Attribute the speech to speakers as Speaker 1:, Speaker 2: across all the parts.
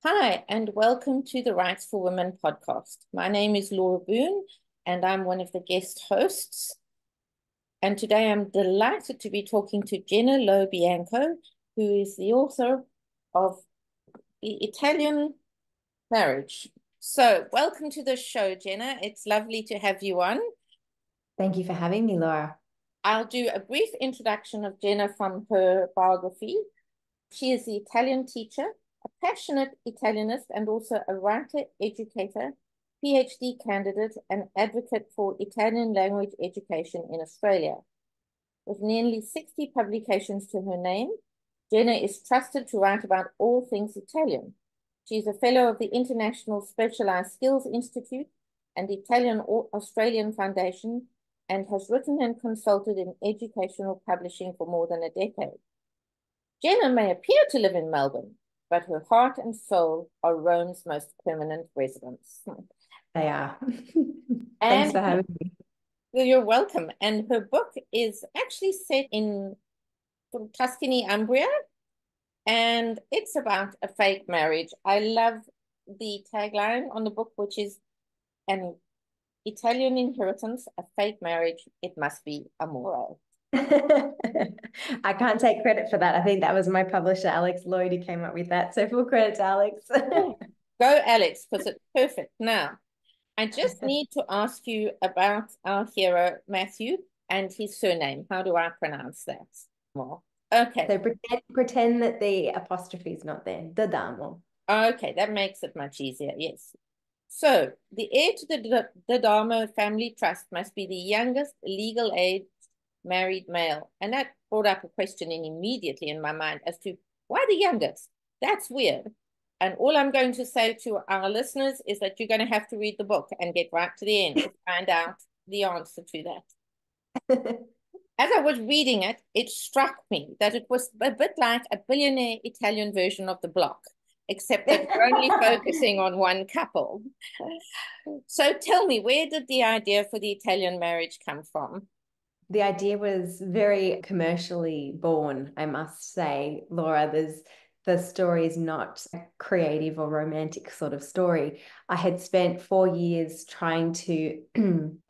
Speaker 1: Hi, and welcome to the Rights for Women podcast. My name is Laura Boone, and I'm one of the guest hosts. And today I'm delighted to be talking to Jenna Lo Bianco, who is the author of The Italian Marriage. So, welcome to the show, Jenna. It's lovely to have you on.
Speaker 2: Thank you for having me, Laura.
Speaker 1: I'll do a brief introduction of Jenna from her biography. She is the Italian teacher, a passionate Italianist, and also a writer, educator, PhD candidate, and advocate for Italian language education in Australia. With nearly 60 publications to her name, Jenna is trusted to write about all things Italian. She is a fellow of the International Specialized Skills Institute and the Italian Australian Foundation, and has written and consulted in educational publishing for more than a decade. Jenna may appear to live in Melbourne, but her heart and soul are Rome's most permanent residents.
Speaker 2: They are. Thanks
Speaker 1: And
Speaker 2: for having me.
Speaker 1: you're welcome. And her book is actually set in Tuscany, Umbria, and it's about a fake marriage. I love the tagline on the book, which is an Italian inheritance, a fake marriage, it must be amore.
Speaker 2: I can't take credit for that. I think that was my publisher, Alex Lloyd, who came up with that. So full credit to Alex.
Speaker 1: Oh, go, Alex, because it's perfect. Now, I just need to ask you about our hero, Matthew, and his surname. How do I pronounce that? Well, okay.
Speaker 2: So pretend that the apostrophe is not there. The Damo.
Speaker 1: Okay, that makes it much easier. Yes. So, the heir to the Dharma family trust must be the youngest legal age married male. And that brought up a question immediately in my mind as to why the youngest? That's weird. And all I'm going to say to our listeners is that you're going to have to read the book and get right to the end to find out the answer to that. As I was reading it, it struck me that it was a bit like a billionaire Italian version of The Block, except that we're only focusing on one couple. So tell me, where did the idea for the Italian marriage come from?
Speaker 2: The idea was very commercially born, I must say, Laura. The story is not a creative or romantic sort of story. I had spent 4 years trying to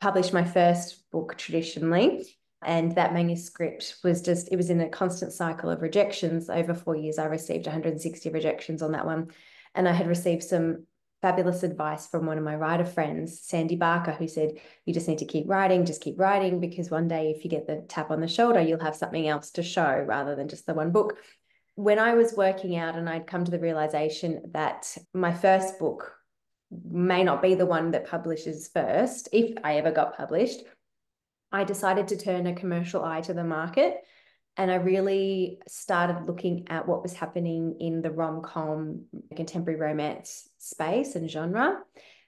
Speaker 2: publish my first book traditionally. And that manuscript it was in a constant cycle of rejections. Over 4 years, I received 160 rejections on that one. And I had received some fabulous advice from one of my writer friends, Sandy Barker, who said, you just need to just keep writing, because one day if you get the tap on the shoulder, you'll have something else to show rather than just the one book. When I was working out and I'd come to the realization that my first book may not be the one that publishes first, if I ever got published, I decided to turn a commercial eye to the market. And I really started looking at what was happening in the rom-com contemporary romance space and genre.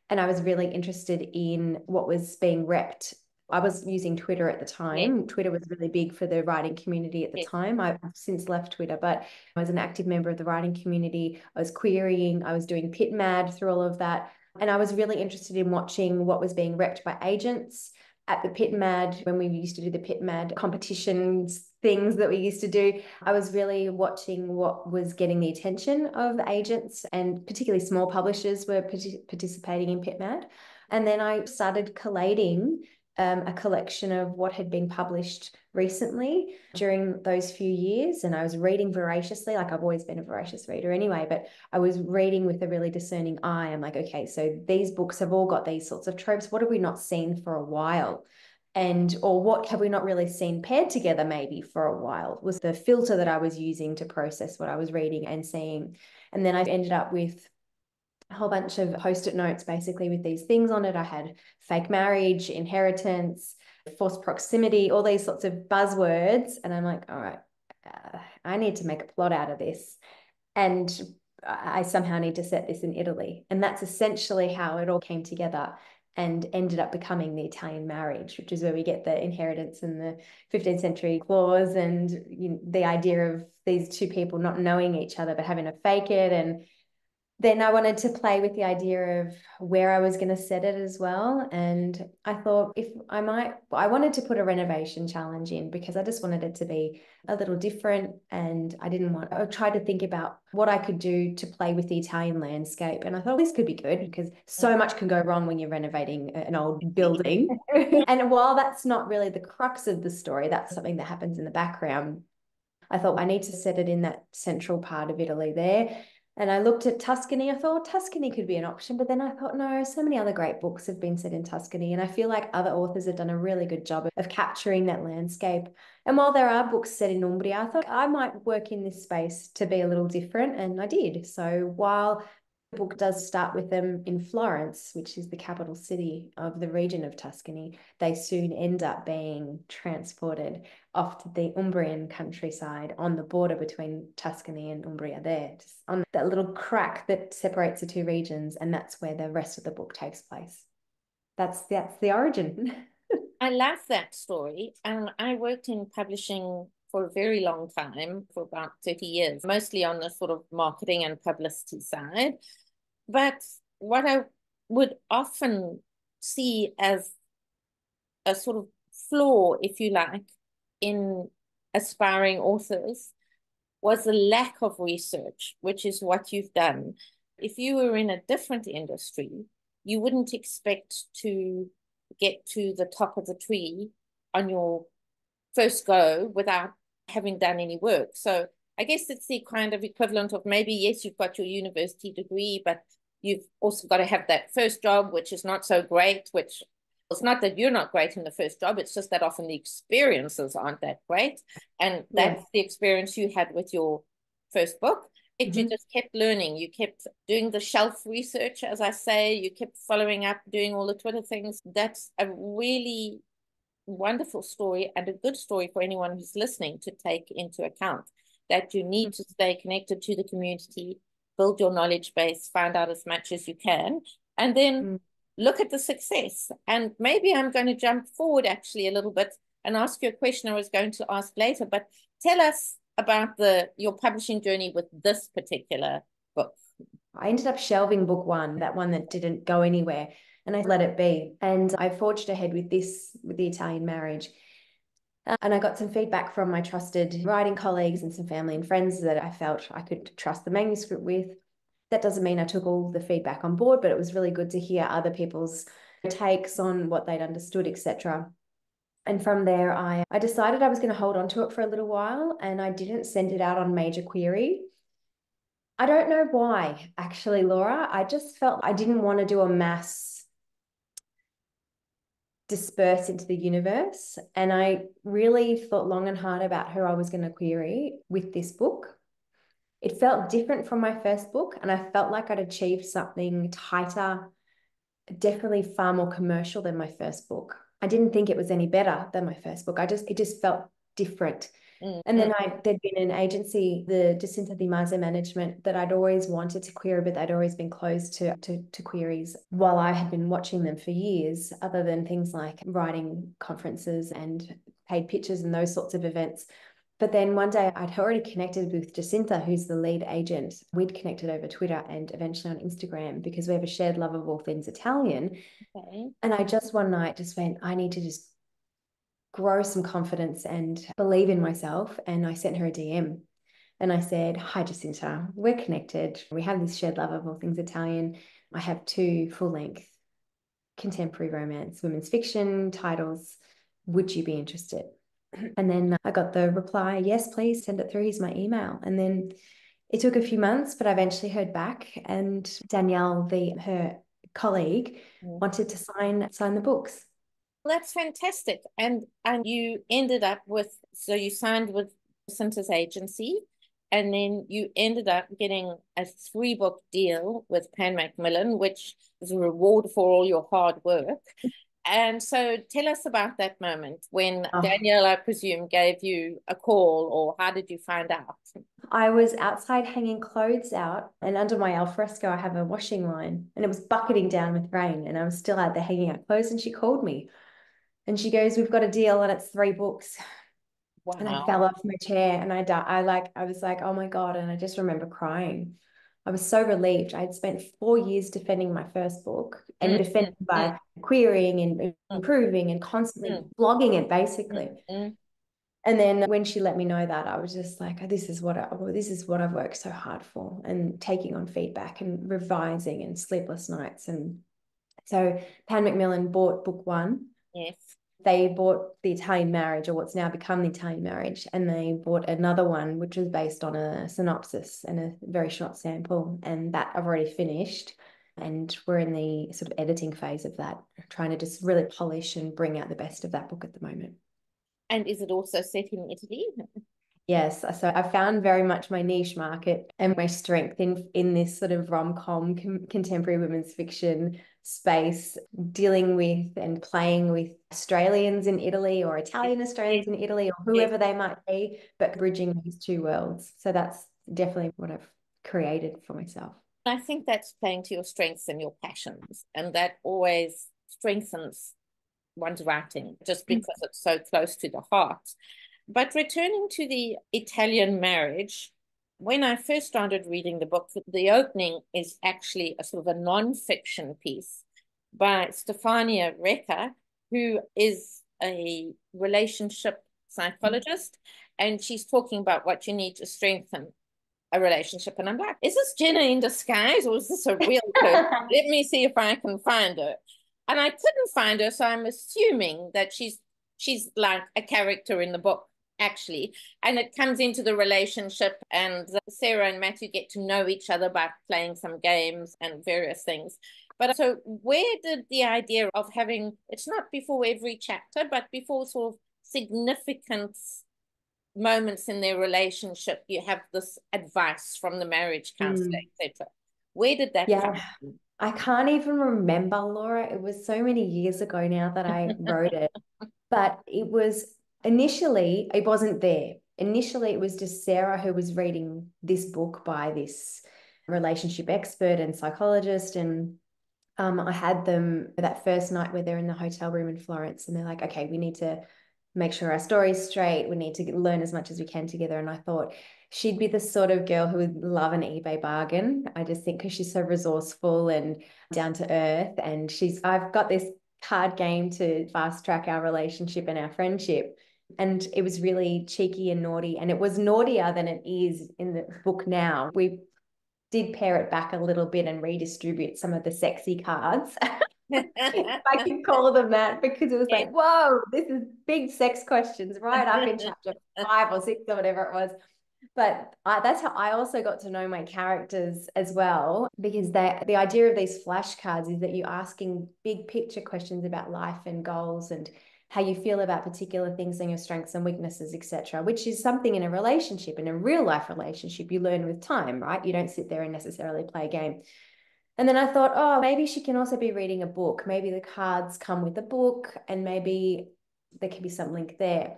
Speaker 2: And I was really interested in what was being repped. I was using Twitter at the
Speaker 1: Yes,
Speaker 2: time. Twitter was really big for the writing community at the
Speaker 1: yes.
Speaker 2: time. I've since left Twitter, but I was an active member of the writing community. I was querying, I was doing Pit Mad through all of that. And I was really interested in watching what was being repped by agents at the Pit Mad, when we used to do the Pit Mad competitions, things that we used to do. I was really watching what was getting the attention of agents, and particularly small publishers were participating in Pit Mad. And then I started collating a collection of what had been published recently during those few years. And I was reading voraciously, like I've always been a voracious reader anyway, but I was reading with a really discerning eye. I'm like, okay, so these books have all got these sorts of tropes. What have we not seen for a while? Or what have we not really seen paired together maybe for a while, was the filter that I was using to process what I was reading and seeing. And then I ended up with a whole bunch of post-it notes basically with these things on it. I had fake marriage, inheritance, forced proximity, all these sorts of buzzwords. And I'm like, all right, I need to make a plot out of this. And I somehow need to set this in Italy. And that's essentially how it all came together and ended up becoming the Italian marriage, which is where we get the inheritance and the 15th century clause, and the idea of these two people not knowing each other but having to fake it. And then I wanted to play with the idea of where I was going to set it as well. And I thought I wanted to put a renovation challenge in because I just wanted it to be a little different. And I tried to think about what I could do to play with the Italian landscape. And I thought this could be good because so much can go wrong when you're renovating an old building. And while that's not really the crux of the story, that's something that happens in the background. I thought I need to set it in that central part of Italy there. And I looked at Tuscany. I thought Tuscany could be an option, but then I thought, no, so many other great books have been set in Tuscany. And I feel like other authors have done a really good job of capturing that landscape. And while there are books set in Umbria, I thought I might work in this space to be a little different. And I did. So while the book does start with them in Florence, which is the capital city of the region of Tuscany, they soon end up being transported off to the Umbrian countryside on the border between Tuscany and Umbria there, just on that little crack that separates the two regions, and that's where the rest of the book takes place. That's the origin.
Speaker 1: I love that story. And I worked in publishing for a very long time, for about 30 years, mostly on the sort of marketing and publicity side. But what I would often see as a sort of flaw, if you like, in aspiring authors was the lack of research, which is what you've done. If you were in a different industry, you wouldn't expect to get to the top of the tree on your first go without having done any work. So I guess it's the kind of equivalent of maybe, yes, you've got your university degree, but you've also got to have that first job, which is not so great, which it's not that you're not great in the first job, it's just that often the experiences aren't that great. And that's the experience you had with your first book. You just kept learning. You kept doing the shelf research, as I say. You kept following up, doing all the Twitter things. That's a really wonderful story and a good story for anyone who's listening to take into account that you need to stay connected to the community, build your knowledge base, find out as much as you can, and then look at the success. And maybe I'm going to jump forward actually a little bit and ask you a question I was going to ask later, but tell us about your publishing journey with this particular book.
Speaker 2: I ended up shelving book one, that one that didn't go anywhere, and I let it be. And I forged ahead with the Italian Marriage. And I got some feedback from my trusted writing colleagues and some family and friends that I felt I could trust the manuscript with. That doesn't mean I took all the feedback on board, but it was really good to hear other people's takes on what they'd understood, etc. And from there, I decided I was going to hold on to it for a little while, and I didn't send it out on major query. I don't know why, actually, Laura. I just felt I didn't want to do a mass disperse into the universe. And I really thought long and hard about who I was going to query with this book. It felt different from my first book, and I felt like I'd achieved something tighter, definitely far more commercial than my first book. I didn't think it was any better than my first book. It just felt different. And then there'd been an agency, the Jacinta Di Mazza Management, that I'd always wanted to query, but they'd always been closed to queries while I had been watching them for years, other than things like writing conferences and paid pitches and those sorts of events. But then one day I'd already connected with Jacinta, who's the lead agent. We'd connected over Twitter and eventually on Instagram because we have a shared love of all things Italian.
Speaker 1: Okay.
Speaker 2: And I just one night just went, I need to just grow some confidence and believe in myself. And I sent her a DM and I said, hi, Jacinta, we're connected. We have this shared love of all things Italian. I have 2 full-length contemporary romance, women's fiction titles. Would you be interested? And then I got the reply, yes, please send it through. Here's my email. And then it took a few months, but I eventually heard back. And Danielle, her colleague, wanted to sign the books.
Speaker 1: That's fantastic. And you ended up so you signed with Jacinta's agency, and then you ended up getting a 3-book deal with Pan Macmillan, which is a reward for all your hard work. And so tell us about that moment when Danielle, I presume, gave you a call, or how did you find out?
Speaker 2: I was outside hanging clothes out, and under my alfresco, I have a washing line, and it was bucketing down with rain, and I was still out there hanging out clothes, and she called me. And she goes, we've got a deal, and it's 3 books.
Speaker 1: Wow.
Speaker 2: And I fell off my chair, and I was like, oh my God. And I just remember crying. I was so relieved. I had spent 4 years defending my first book and defending by querying and improving and constantly blogging it, basically. And then when she let me know that, I was just like, this is what I've worked so hard for, and taking on feedback and revising and sleepless nights. And so Pan Macmillan bought book 1.
Speaker 1: Yes.
Speaker 2: They bought The Italian Marriage, or what's now become The Italian Marriage, and they bought another one, which was based on a synopsis and a very short sample. And that I've already finished. And we're in the sort of editing phase of that, trying to just really polish and bring out the best of that book at the moment.
Speaker 1: And is it also set in Italy?
Speaker 2: Yes, so I found very much my niche market and my strength in this sort of rom-com contemporary women's fiction space, dealing with and playing with Australians in Italy or Italian Australians in Italy or whoever they might be, but bridging these two worlds. So that's definitely what I've created for myself.
Speaker 1: I think that's playing to your strengths and your passions, and that always strengthens one's writing just because it's so close to the heart. But returning to The Italian Marriage, when I first started reading the book, the opening is actually a sort of a non-fiction piece by Stefania Recca, who is a relationship psychologist, and she's talking about what you need to strengthen a relationship. And I'm like, is this Jenna in disguise, or is this a real person? Let me see if I can find her. And I couldn't find her, so I'm assuming that she's like a character in the book, actually. And it comes into the relationship, and Sarah and Matthew get to know each other by playing some games and various things. But so where did the idea of having, it's not before every chapter, but before sort of significant moments in their relationship, you have this advice from the marriage counselor, etc. Where did that come from?
Speaker 2: I can't even remember, Laura. It was so many years ago now that I wrote it. But it wasn't there. Initially, it was just Sarah who was reading this book by this relationship expert and psychologist. And I had them that first night where they're in the hotel room in Florence, and they're like, okay, we need to make sure our story's straight. We need to learn as much as we can together. And I thought she'd be the sort of girl who would love an eBay bargain. I just think because she's so resourceful and down to earth. And I've got this card game to fast track our relationship and our friendship. And it was really cheeky and naughty. And it was naughtier than it is in the book now. We did pare it back a little bit and redistribute some of the sexy cards. If I can call them that, because it was like, whoa, this is big sex questions right up in chapter 5 or 6 or whatever it was. But that's how I also got to know my characters as well, because the idea of these flashcards is that you're asking big picture questions about life and goals and how you feel about particular things and your strengths and weaknesses, etc., which is something in a relationship, in a real life relationship, you learn with time, right? You don't sit there and necessarily play a game. And then I thought, oh, maybe she can also be reading a book. Maybe the cards come with the book, and maybe there could be some link there.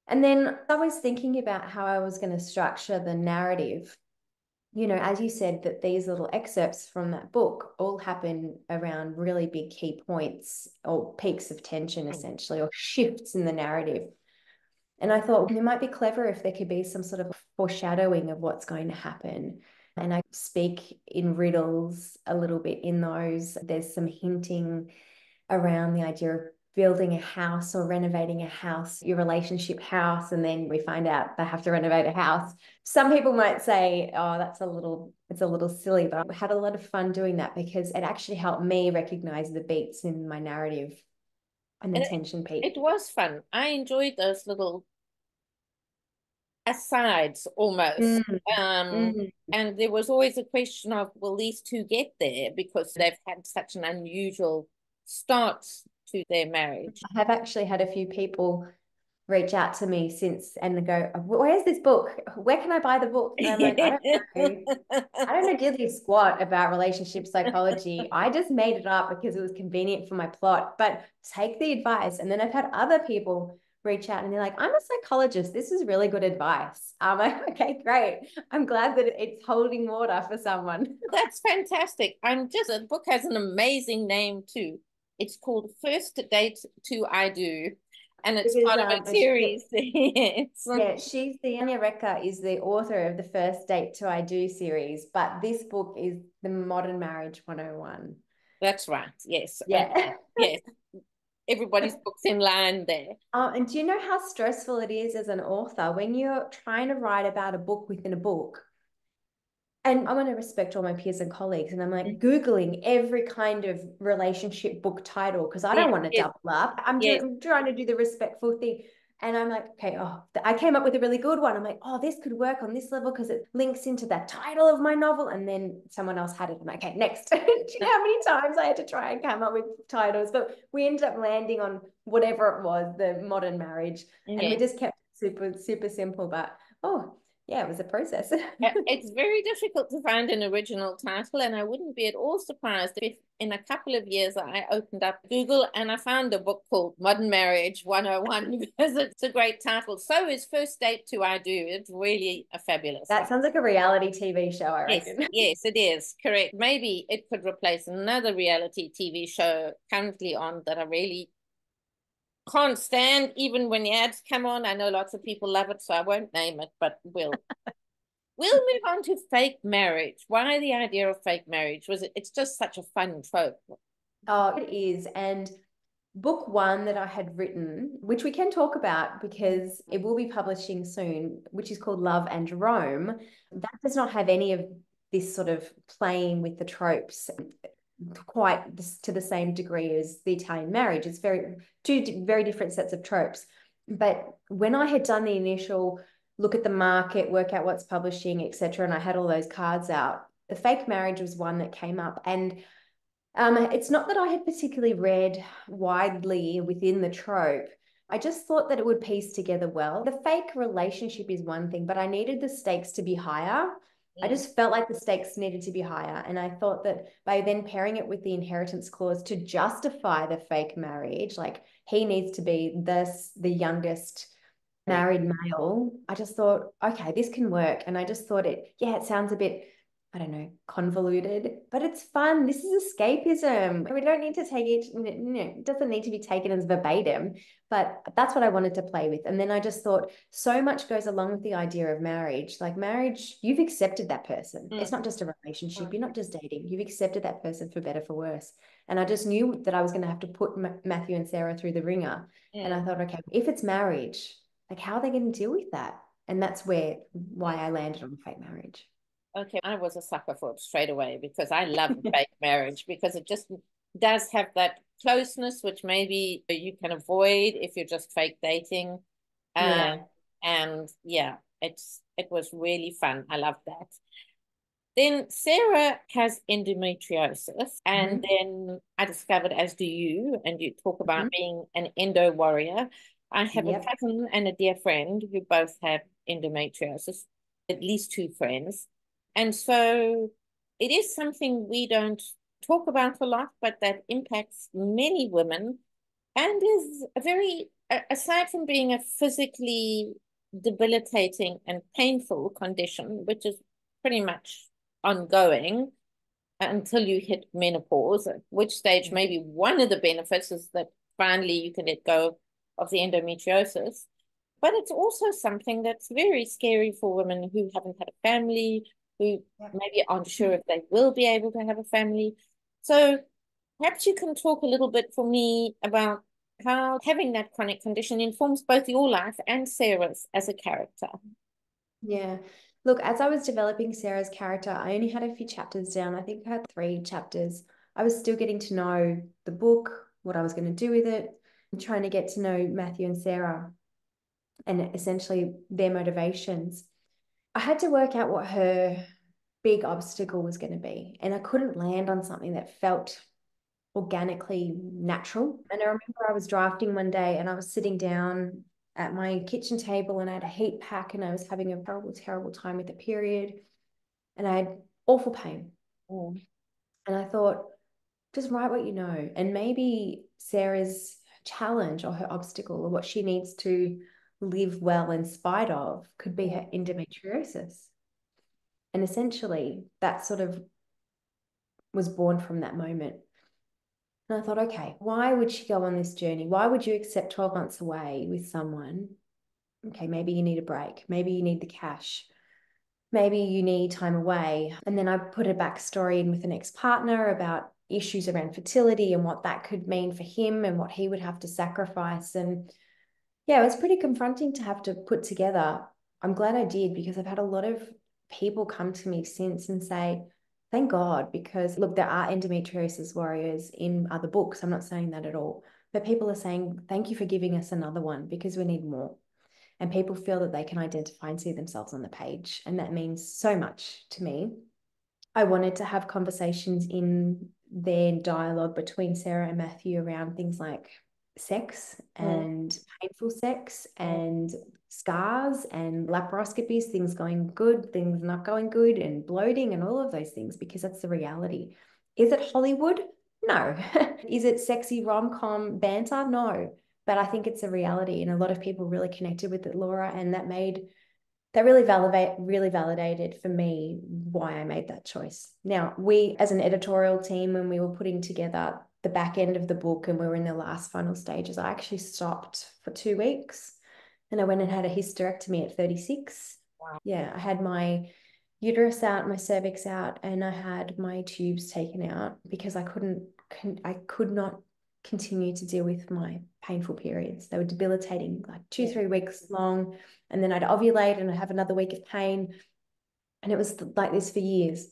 Speaker 2: And then I was thinking about how I was going to structure the narrative. You know, as you said, that these little excerpts from that book all happen around really big key points or peaks of tension, essentially, or shifts in the narrative. And I thought it might be clever if there could be some sort of foreshadowing of what's going to happen. And I speak in riddles a little bit in those. There's some hinting around the idea of building a house or renovating a house, your relationship house, and then we find out they have to renovate a house. Some people might say, oh, it's a little silly, but I had a lot of fun doing that because it actually helped me recognize the beats in my narrative and the tension peak.
Speaker 1: It was fun. I enjoyed those little asides almost. And there was always a question of, will these two get there? Because they've had such an unusual start to their marriage.
Speaker 2: I have actually had a few people reach out to me since and go, where's this book? Where can I buy the book? And I'm like, I don't know. I don't know diddly squat about relationship psychology. I just made it up because it was convenient for my plot, but take the advice. And then I've had other people reach out and they're like, I'm a psychologist. This is really good advice. I'm like, okay, great. I'm glad that it's holding water for someone.
Speaker 1: That's fantastic. The book has an amazing name too. It's called First Date to I Do. And it's
Speaker 2: Because
Speaker 1: part of a series. Yes.
Speaker 2: yeah, she's the Anya Rekha is the author of the First Date to I Do series, but this book is the Modern Marriage 101.
Speaker 1: That's right. Yes.
Speaker 2: Yeah.
Speaker 1: Yes. Everybody's books in line there.
Speaker 2: And do you know how stressful it is as an author when you're trying to write about a book within a book? And I want to respect all my peers and colleagues. And I'm like Googling every kind of relationship book title because I don't want to
Speaker 1: Yes.
Speaker 2: double up. I'm
Speaker 1: Yes.
Speaker 2: trying to do the respectful thing. And I'm like, okay, I came up with a really good one. I'm like, oh, this could work on this level because it links into that title of my novel. And then someone else had it. I'm like, okay, next. Do you know how many times I had to try and come up with titles? But we ended up landing on whatever it was, the Modern Marriage. And we just kept it super, super simple. But yeah, it was a process.
Speaker 1: It's very difficult to find an original title, and I wouldn't be at all surprised if in a couple of years I opened up Google and I found a book called Modern Marriage 101 because it's a great title. So is First Date to I Do. It's really a fabulous
Speaker 2: That
Speaker 1: title.
Speaker 2: sounds like a reality TV show, I
Speaker 1: Yes,
Speaker 2: reckon.
Speaker 1: yes, it is. Correct. Maybe it could replace another reality TV show currently on that I really can't stand, even when the ads come on. I know lots of people love it, so I won't name it, but we'll move on to fake marriage. Why the idea of fake marriage? It's just such a fun trope.
Speaker 2: Oh, it is. And book one that I had written, which we can talk about because it will be publishing soon, which is called Love and Rome, that does not have any of this sort of playing with the tropes quite to the same degree as the Italian marriage. It's two very different sets of tropes. But when I had done the initial look at the market, work out what's publishing, etc., and I had all those cards out, the fake marriage was one that came up. And it's not that I had particularly read widely within the trope. I just thought that it would piece together well. The fake relationship is one thing, but I needed the stakes to be higher. I just felt like the stakes needed to be higher. And I thought that by then pairing it with the inheritance clause to justify the fake marriage, like he needs to be the youngest married male, I just thought, okay, this can work. And I just thought it sounds a bit, I don't know, convoluted, but it's fun. This is escapism. We don't need to take it, it doesn't need to be taken as verbatim, but that's what I wanted to play with. And then I just thought so much goes along with the idea of marriage. Like marriage, you've accepted that person. It's not just a relationship. You're not just dating. You've accepted that person for better, for worse. And I just knew that I was going to have to put Matthew and Sarah through the ringer. And I thought, okay, if it's marriage, like how are they going to deal with that? And that's why I landed on fake marriage.
Speaker 1: Okay, I was a sucker for it straight away because I love fake marriage because it just does have that closeness, which maybe you can avoid if you're just fake dating.
Speaker 2: Yeah.
Speaker 1: And yeah, it was really fun. I love that. Then Sarah has endometriosis, and then I discovered, as do you, and you talk about being an endo warrior. I have a cousin and a dear friend who both have endometriosis, at least two friends. And so it is something we don't talk about a lot, but that impacts many women and is a very, aside from being a physically debilitating and painful condition, which is pretty much ongoing until you hit menopause, at which stage maybe one of the benefits is that finally you can let go of the endometriosis. But it's also something that's very scary for women who haven't had a family, who maybe aren't sure if they will be able to have a family. So perhaps you can talk a little bit for me about how having that chronic condition informs both your life and Sarah's as a character.
Speaker 2: Yeah. Look, as I was developing Sarah's character, I only had a few chapters down. I think I had 3 chapters. I was still getting to know the book, what I was going to do with it, and trying to get to know Matthew and Sarah and essentially their motivations. I had to work out what her big obstacle was going to be. And I couldn't land on something that felt organically natural. And I remember I was drafting one day and I was sitting down at my kitchen table and I had a heat pack and I was having a terrible, terrible time with the period and I had awful pain. And I thought, just write what you know. And maybe Sarah's challenge or her obstacle or what she needs to live well in spite of could be her endometriosis. And essentially that sort of was born from that moment. And I thought, okay, why would she go on this journey? Why would you accept 12 months away with someone? Okay, maybe you need a break. Maybe you need the cash. Maybe you need time away. And then I put a backstory in with an ex-partner about issues around fertility and what that could mean for him and what he would have to sacrifice. And yeah, it was pretty confronting to have to put together. I'm glad I did, because I've had a lot of people come to me since and say, thank God, because look, there are endometriosis warriors in other books. I'm not saying that at all. But people are saying, thank you for giving us another one, because we need more. And people feel that they can identify and see themselves on the page. And that means so much to me. I wanted to have conversations in their dialogue between Sarah and Matthew around things like sex and painful sex and scars and laparoscopies, things going good, things not going good, and bloating and all of those things, because that's the reality. Is it Hollywood? No. Is it sexy rom-com banter? No. But I think it's a reality, and a lot of people really connected with it, Laura, and that really validated for me why I made that choice. Now, we as an editorial team, when we were putting together the back end of the book and we were in the last final stages, I actually stopped for 2 weeks and I went and had a hysterectomy at 36.
Speaker 1: Wow.
Speaker 2: Yeah, I had my uterus out, my cervix out, and I had my tubes taken out because I could not continue to deal with my painful periods. They were debilitating, like 2-3 weeks long. And then I'd ovulate and I'd have another week of pain. And it was like this for years.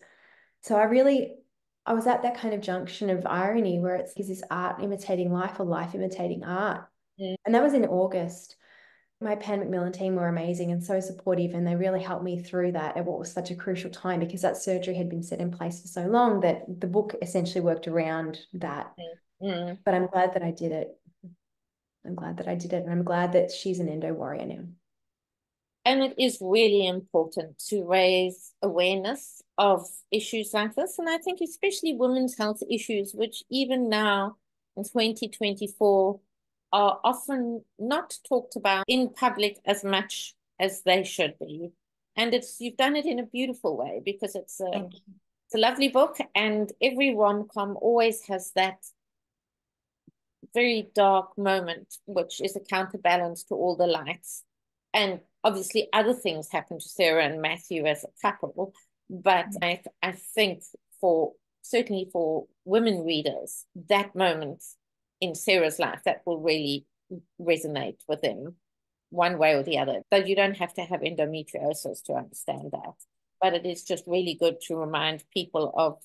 Speaker 2: So I was at that kind of junction of irony where is this art imitating life or life imitating art? And that was in August. My Pan Macmillan team were amazing and so supportive, and they really helped me through that at what was such a crucial time, because that surgery had been set in place for so long that the book essentially worked around that. But I'm glad that I did it. I'm glad that I did it, and I'm glad that she's an endo warrior now.
Speaker 1: And it is really important to raise awareness of issues like this. And I think especially women's health issues, which even now in 2024 are often not talked about in public as much as they should be. And you've done it in a beautiful way, because it's a lovely book, and every rom-com always has that very dark moment, which is a counterbalance to all the lights. And obviously other things happen to Sarah and Matthew as a couple, but I think certainly for women readers, that moment in Sarah's life, that will really resonate with them one way or the other. Though you don't have to have endometriosis to understand that. But it is just really good to remind people of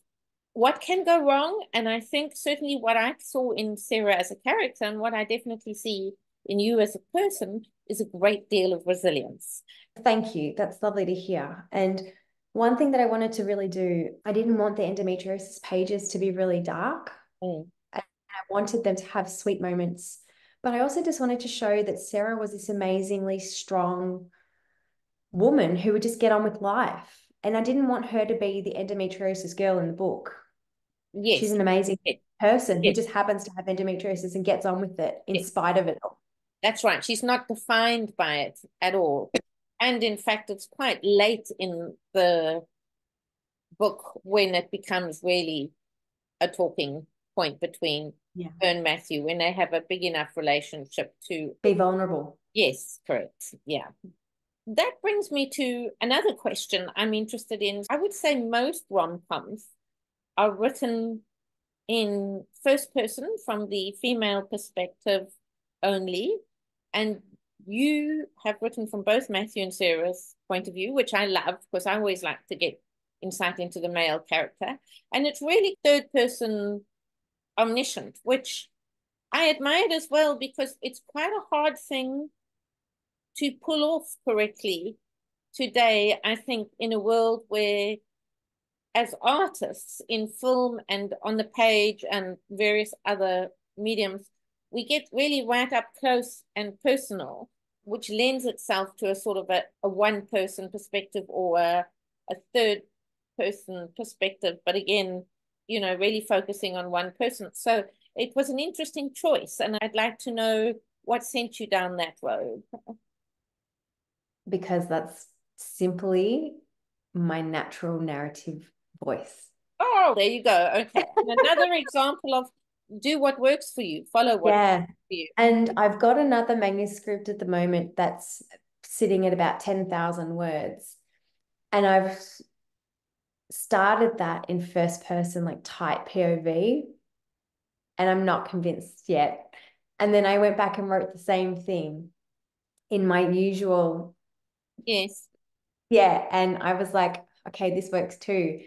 Speaker 1: what can go wrong. And I think certainly what I saw in Sarah as a character, and what I definitely see in you as a person, is a great deal of resilience.
Speaker 2: Thank you. That's lovely to hear. And one thing that I wanted to really do, I didn't want the endometriosis pages to be really dark. I wanted them to have sweet moments. But I also just wanted to show that Sarah was this amazingly strong woman who would just get on with life. And I didn't want her to be the endometriosis girl in the book.
Speaker 1: Yes.
Speaker 2: She's an amazing person who just happens to have endometriosis and gets on with it in spite of it all.
Speaker 1: That's right. She's not defined by it at all. And in fact, it's quite late in the book when it becomes really a talking point between her and Matthew, when they have a big enough relationship to
Speaker 2: be vulnerable.
Speaker 1: Yes, correct. Yeah. That brings me to another question I'm interested in. I would say most rom-coms are written in first person from the female perspective only. And you have written from both Matthew and Sarah's point of view, which I love, because I always like to get insight into the male character. And it's really third person omniscient, which I admired as well, because it's quite a hard thing to pull off correctly today, I think, in a world where, as artists in film and on the page and various other mediums, we get really right up close and personal, which lends itself to a sort of a one-person perspective or a third-person perspective. But again, you know, really focusing on one person. So it was an interesting choice, and I'd like to know what sent you down that road.
Speaker 2: Because that's simply my natural narrative voice.
Speaker 1: Oh, there you go. Okay. And another example of do what works for you, follow what
Speaker 2: Yeah.
Speaker 1: works for you.
Speaker 2: And I've got another manuscript at the moment that's sitting at about 10,000 words. And I've started that in first person, like tight POV, and I'm not convinced yet. And then I went back and wrote the same thing in my usual.
Speaker 1: Yes.
Speaker 2: Yeah. And I was like, okay, this works too.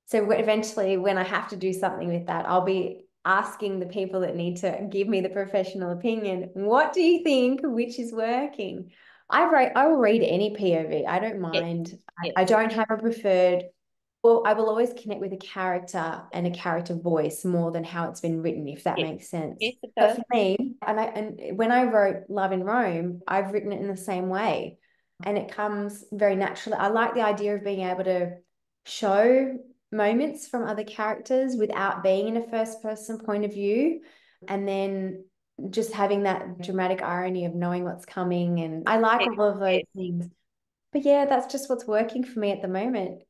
Speaker 2: So eventually, when I have to do something with that, I'll be asking the people that need to give me the professional opinion, what do you think, which is working? I will read any POV. I don't
Speaker 1: Yes.
Speaker 2: mind. I
Speaker 1: Yes.
Speaker 2: don't have a preferred. Well, I will always connect with a character and a character voice more than how it's been written, if that
Speaker 1: Yes.
Speaker 2: makes sense.
Speaker 1: Yes, it
Speaker 2: But
Speaker 1: does.
Speaker 2: for me, and when I wrote Love in Rome, I've written it in the same way. And it comes very naturally. I like the idea of being able to show moments from other characters without being in a first person point of view. And then just having that dramatic irony of knowing what's coming. And I like
Speaker 1: Yes.
Speaker 2: all of those
Speaker 1: Yes.
Speaker 2: things. But yeah, that's just what's working for me at the moment.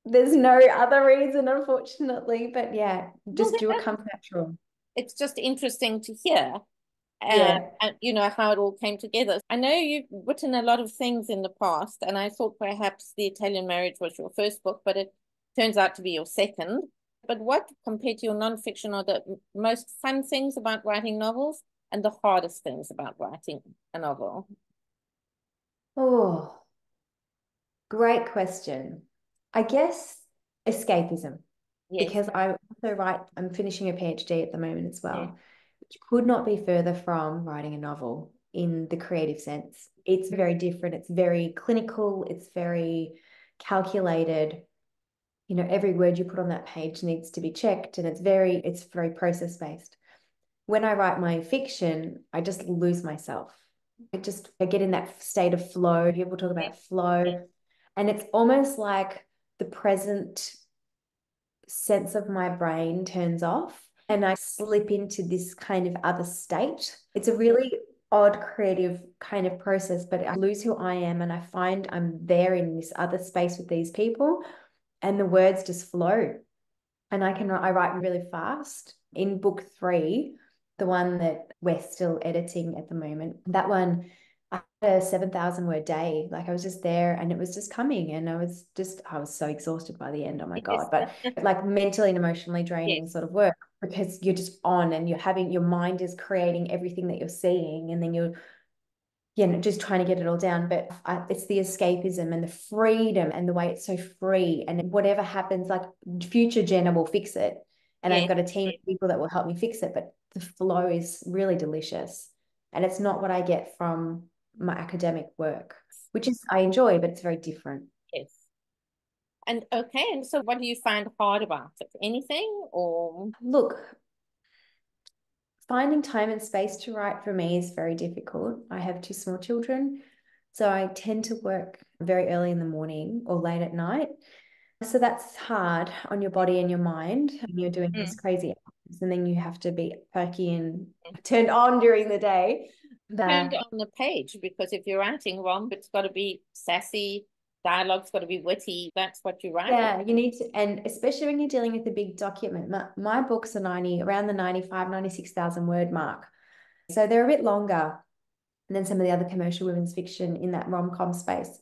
Speaker 2: There's no other reason, unfortunately. But yeah,
Speaker 1: Well,
Speaker 2: just do what comes natural.
Speaker 1: it's just interesting to hear,
Speaker 2: Yeah.
Speaker 1: and you know how it all came together. I know you've written a lot of things in the past, and I thought perhaps The Italian Marriage was your first book, but it turns out to be your second. But what, compared to your nonfiction, are the most fun things about writing novels and the hardest things about writing a novel?
Speaker 2: Oh, great question. I guess escapism,
Speaker 1: Yes.
Speaker 2: because I also write, I'm finishing a PhD at the moment as
Speaker 1: Mm.
Speaker 2: well, which could not be further from writing a novel in the creative sense. It's very different. It's very clinical. It's very calculated. You know, every word you put on that page needs to be checked, and it's very process based. When I write my fiction, I just lose myself. I get in that state of flow. People talk
Speaker 1: Yes.
Speaker 2: about flow, and it's almost like the present sense of my brain turns off and I slip into this kind of other state. It's a really odd creative kind of process, but I lose who I am and I find I'm there in this other space with these people and the words just flow. And I write really fast. In book 3, the one that we're still editing at the moment, that one, I had a 7,000 word day. Like I was just there and it was just coming, and I was so exhausted by the end. Oh my
Speaker 1: Yes.
Speaker 2: God. But like mentally and emotionally
Speaker 1: Yes.
Speaker 2: draining sort of work, because you're just on and your mind is creating everything that you're seeing, and then you're just trying to get it all down. But it's the escapism and the freedom and the way it's so free. And whatever happens, like future Jenna will fix it. And I've
Speaker 1: Yes.
Speaker 2: got a team of
Speaker 1: Yes.
Speaker 2: people that will help me fix it. But the flow is really delicious. And it's not what I get from my academic work, which is I enjoy, but it's very different.
Speaker 1: Yes. And okay, and so what do you find hard about it? Anything or
Speaker 2: Look, finding time and space to write for me is very difficult. I have 2 small children, so I tend to work very early in the morning or late at night. So that's hard on your body and your mind. And you're doing these
Speaker 1: mm,
Speaker 2: crazy hours, and then you have to be perky and turned on during the day.
Speaker 1: turned
Speaker 2: But
Speaker 1: on the page? Because if you're writing rom, it's got to be sassy, dialogue's got to be witty. That's what you're writing.
Speaker 2: yeah, you need to, and especially when you're dealing with a big document, my books are around the 96,000 word mark. So they're a bit longer than some of the other commercial women's fiction in that rom-com space.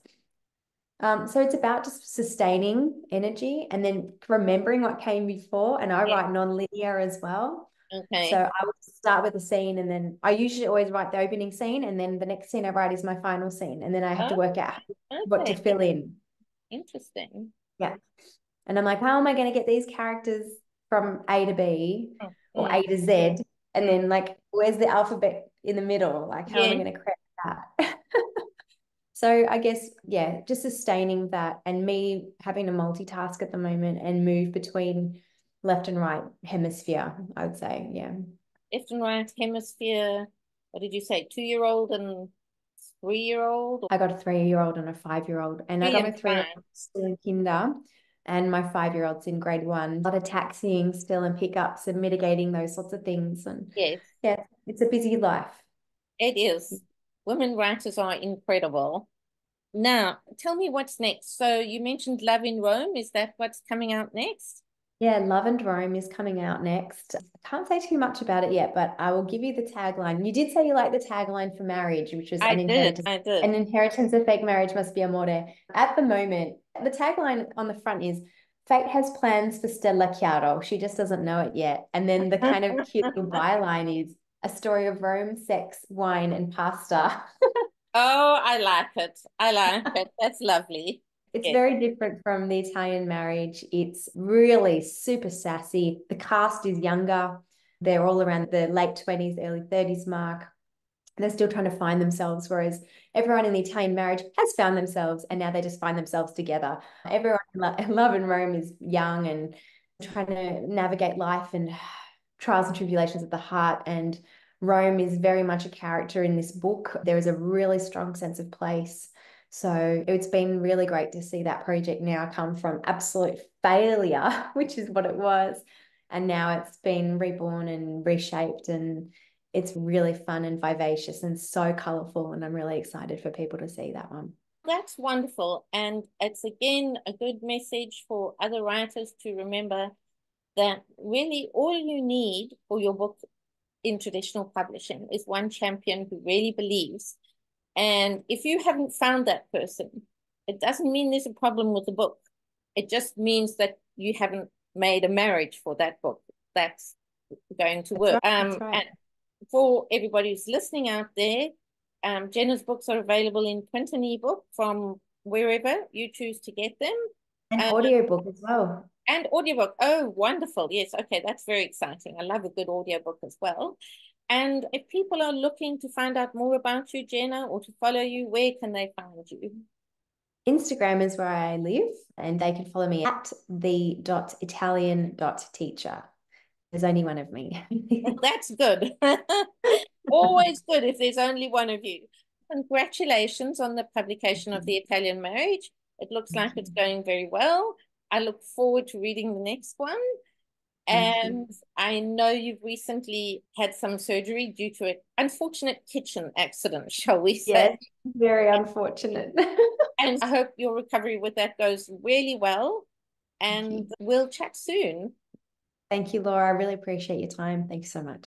Speaker 2: So it's about just sustaining energy and then remembering what came before. And I
Speaker 1: Yeah.
Speaker 2: write non-linear as well. So
Speaker 1: Okay.
Speaker 2: I would start with a scene, and then I usually always write the opening scene, and then the next scene I write is my final scene. And then I have to
Speaker 1: Oh,
Speaker 2: work out what to
Speaker 1: okay.
Speaker 2: fill in.
Speaker 1: Interesting.
Speaker 2: Yeah. And I'm like, how am I going to get these characters from A to B
Speaker 1: Mm,
Speaker 2: or
Speaker 1: mm,
Speaker 2: A to Z? And
Speaker 1: mm.
Speaker 2: then like, where's the alphabet in the middle? Like, how am I
Speaker 1: Yeah.
Speaker 2: going to create that? So I guess, yeah, just sustaining that, and me having to multitask at the moment and move between left and right hemisphere, I would say. Yeah.
Speaker 1: Left and right hemisphere. What did you say? 2-year-old and 3-year-old?
Speaker 2: I got a 3-year-old and a 5-year-old, and I
Speaker 1: Three
Speaker 2: got my
Speaker 1: and
Speaker 2: 3-year-old
Speaker 1: five.
Speaker 2: still in kinder, and my 5-year-old's in grade 1. A lot of taxiing still and pickups and mitigating those sorts of things. And
Speaker 1: Yes,
Speaker 2: yeah, it's a busy life.
Speaker 1: it is. Women writers are incredible. Now, tell me what's next. So you mentioned Love in Rome. Is that what's coming out next?
Speaker 2: Yeah, Love and Rome is coming out next. I can't say too much about it yet, but I will give you the tagline. You did say you like the tagline for marriage, which was
Speaker 1: I did. I
Speaker 2: an
Speaker 1: did.
Speaker 2: inheritance of fake marriage must be amore. At the moment, the tagline on the front is Fate has plans for Stella Chiaro. She just doesn't know it yet. And then the kind of cute little byline is a story of Rome, sex, wine, and pasta.
Speaker 1: Oh, I like it. I like it. That's lovely.
Speaker 2: It's
Speaker 1: Yes.
Speaker 2: very different from the Italian marriage. It's really super sassy. The cast is younger. They're all around the late 20s, early 30s mark. They're still trying to find themselves, whereas everyone in the Italian marriage has found themselves and now they just find themselves together. Everyone in Love and Rome is young and trying to navigate life and trials and tribulations at the heart. And Rome is very much a character in this book. There is a really strong sense of place. So it's been really great to see that project now come from absolute failure, which is what it was. And now it's been reborn and reshaped, and it's really fun and vivacious and so colourful. And I'm really excited for people to see that one.
Speaker 1: That's wonderful. And it's again a good message for other writers to remember that really all you need for your book in traditional publishing is one champion who really believes. And if you haven't found that person, it doesn't mean there's a problem with the book. It just means that you haven't made a marriage for that book that's going to
Speaker 2: That's
Speaker 1: work.
Speaker 2: right. That's right.
Speaker 1: And for everybody who's listening out there, Jenna's books are available in print and ebook from wherever you choose to get them.
Speaker 2: An
Speaker 1: Uh,
Speaker 2: audiobook as well.
Speaker 1: and audiobook. Oh, wonderful. Yes. Okay. That's very exciting. I love a good audiobook as well. And if people are looking to find out more about you, Jenna, or to follow you, where can they find you?
Speaker 2: Instagram is where I live, and they can follow me at the.italian.teacher. There's only one of me.
Speaker 1: Well, that's good. Always good if there's only one of you. Congratulations on the publication of The Italian Marriage. It looks like it's going very well. I look forward to reading the next one.
Speaker 2: Thank you.
Speaker 1: And I know you've recently had some surgery due to an unfortunate kitchen accident, shall we say.
Speaker 2: Yes, very unfortunate.
Speaker 1: And I hope your recovery with that goes really well.
Speaker 2: Thank
Speaker 1: And
Speaker 2: you.
Speaker 1: we'll chat soon.
Speaker 2: Thank you, Laura. I really appreciate your time. Thanks so much.